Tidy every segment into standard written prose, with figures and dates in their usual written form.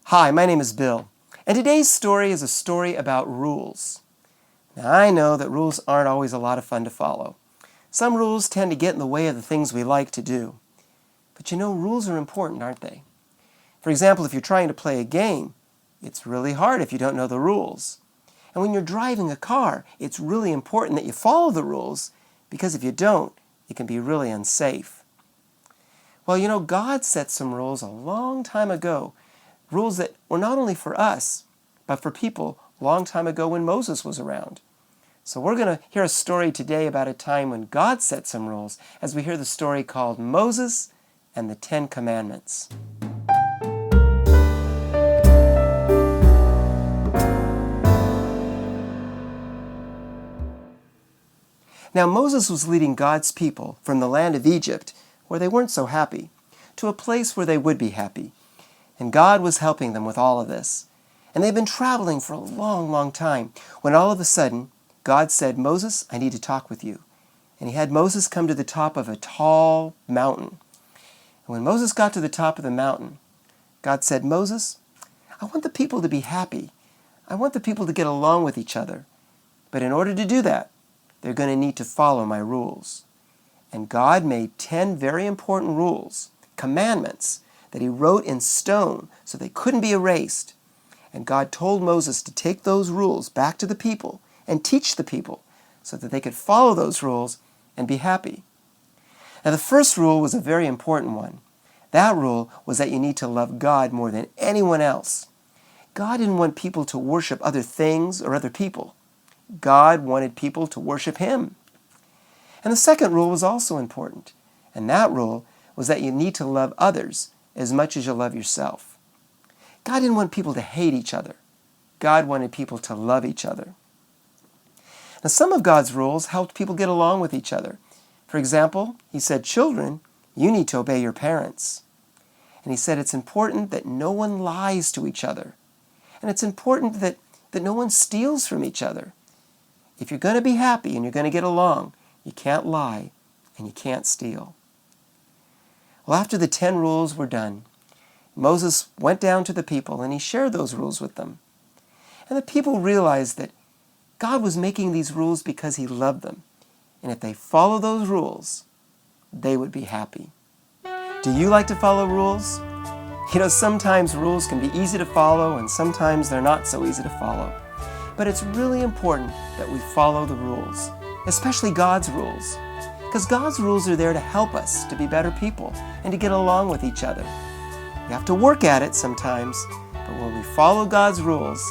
Hi, my name is Bill, and today's story is a story about rules. Now, I know that rules aren't always a lot of fun to follow. Some rules tend to get in the way of the things we like to do. But you know, rules are important, aren't they? For example, if you're trying to play a game, it's really hard if you don't know the rules. And when you're driving a car, it's really important that you follow the rules, because if you don't, it can be really unsafe. Well, you know, God set some rules a long time ago, rules that were not only for us, but for people a long time ago when Moses was around. So we're going to hear a story today about a time when God set some rules, as we hear the story called Moses and the 10 Commandments. Now Moses was leading God's people from the land of Egypt, where they weren't so happy, to a place where they would be happy. And God was helping them with all of this. And they've been traveling for a long, long time, when all of a sudden, God said, "Moses, I need to talk with you." And he had Moses come to the top of a tall mountain. And when Moses got to the top of the mountain, God said, "Moses, I want the people to be happy. I want the people to get along with each other. But in order to do that, they're going to need to follow my rules." And God made 10 very important rules, commandments, that he wrote in stone so they couldn't be erased. And God told Moses to take those rules back to the people and teach the people so that they could follow those rules and be happy. Now the first rule was a very important one. That rule was that you need to love God more than anyone else. God didn't want people to worship other things or other people. God wanted people to worship him. And the second rule was also important. And that rule was that you need to love others as much as you love yourself. God didn't want people to hate each other. God wanted people to love each other. Now, some of God's rules helped people get along with each other. For example, he said, "Children, you need to obey your parents." And he said it's important that no one lies to each other. And it's important that no one steals from each other. If you're going to be happy and you're going to get along, you can't lie and you can't steal. Well, after the 10 rules were done, Moses went down to the people and he shared those rules with them. And the people realized that God was making these rules because he loved them. And if they follow those rules, they would be happy. Do you like to follow rules? You know, sometimes rules can be easy to follow and sometimes they're not so easy to follow. But it's really important that we follow the rules, especially God's rules. Because God's rules are there to help us to be better people and to get along with each other. We have to work at it sometimes, but when we follow God's rules,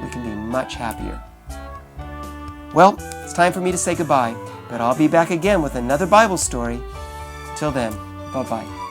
we can be much happier. Well, it's time for me to say goodbye, but I'll be back again with another Bible story. Till then, bye-bye.